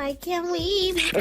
I can't leave.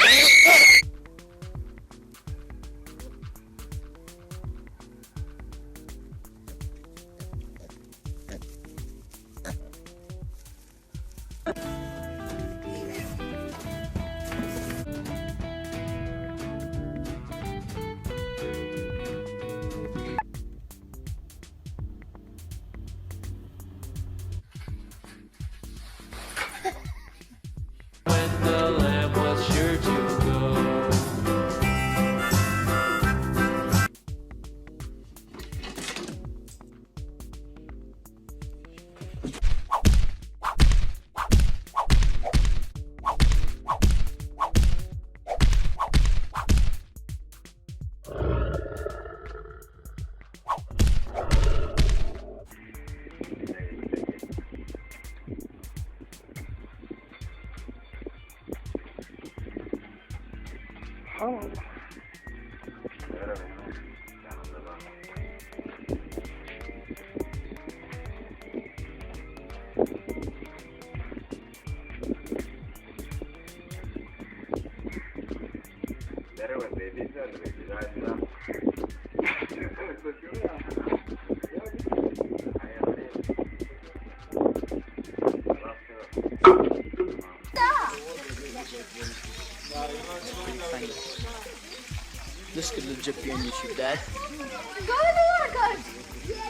This could legit be on YouTube, Dad. Go in the water, guys!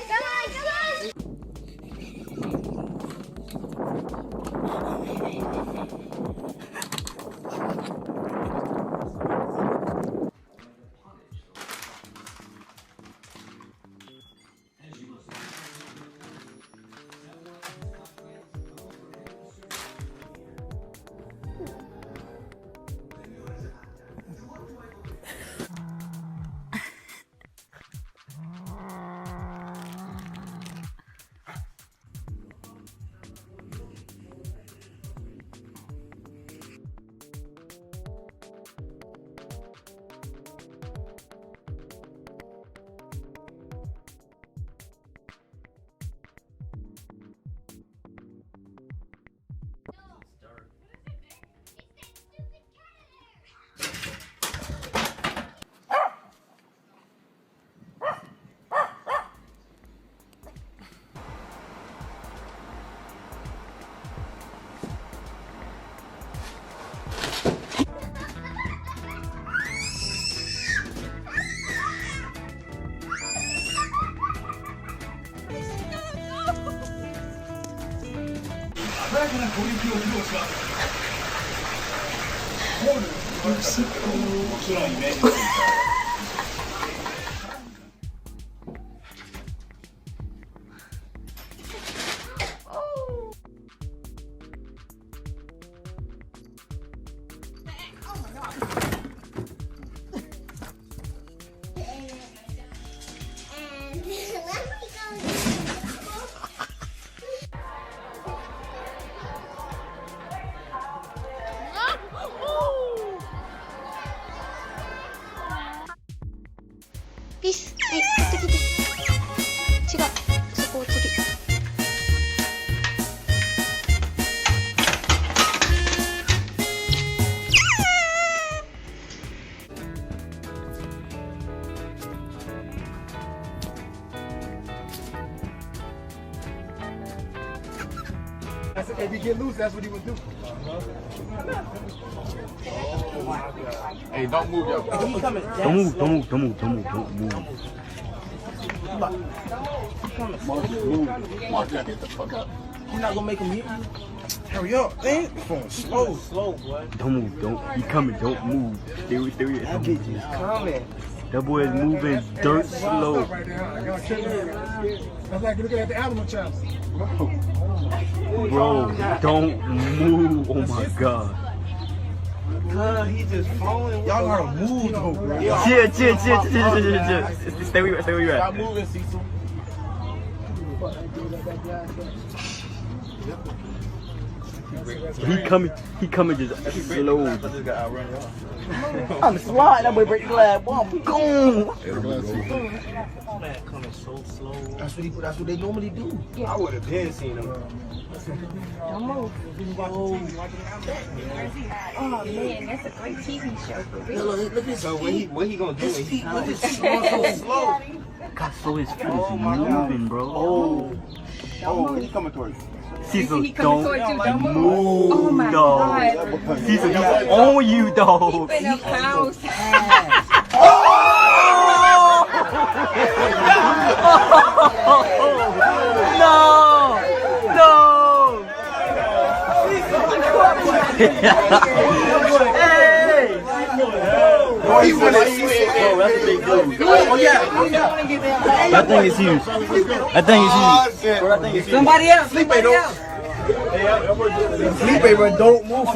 Guys! Peace. はい、来て来て。違う。そこを次。If you get loose, that's what he would do. Hey, don't move, yo. Don't move, don't move, don't move, don't move, don't move. Mark, get the fuck up. You're not gonna make him hit you? Hurry up, man. Slow, boy. Don't move, don't. He coming, don't move. Stay with. That bitch is coming. That boy is moving dirt slow. Right there. I gotta check it. That's like looking at the animal chops. Bro, don't move. Oh my god. Cuz he just falling. Y'all gotta move though, bro. Chill. Stay where you Stop at. moving, Cecil. He coming just slow. I'm sliding. That boy break the glass. Boom, boom. Man coming so slow. That's what they normally do. I would have been seen him. Don't move. Oh man, that's a great TV show for real. Look at this. So what he gonna do? His When feet he was just so slow. God, so his feet is moving, bro. Oh, he's coming towards you. Cecil, He coming towards you, don't don't move. move, Oh my dog. God. Cecil, he's on you, dog. Been a house. No! No! Hey! Oh, he went Bro, that's a big dude. Oh, yeah. That thing is huge. That thing is huge. Bro, that thing is huge. Somebody else. Felipe don't. Felipe, bro, don't move.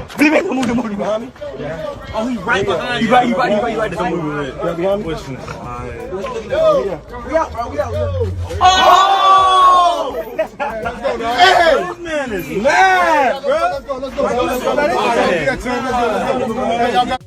Felipe, don't move, behind me. Oh, he right behind you. He right. Don't move. Right behind me. Oh! Hey! This man is mad, bro. Let's go. Hey, y'all got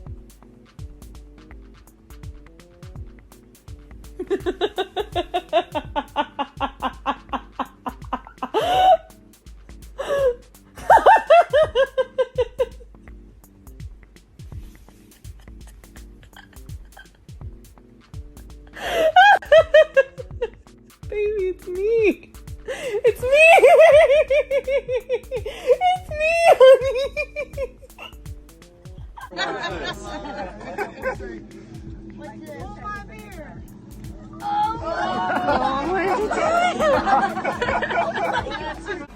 Baby, it's me. It's me. It's me, honey. Oh, what did you do?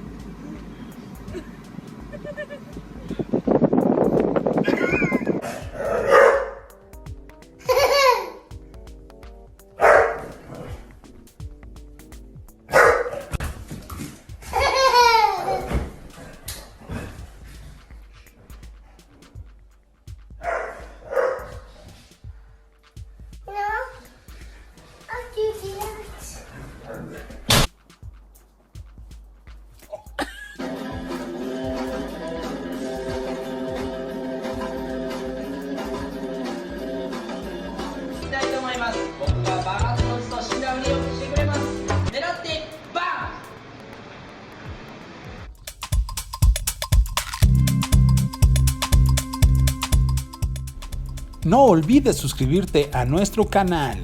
No olvides suscribirte a nuestro canal.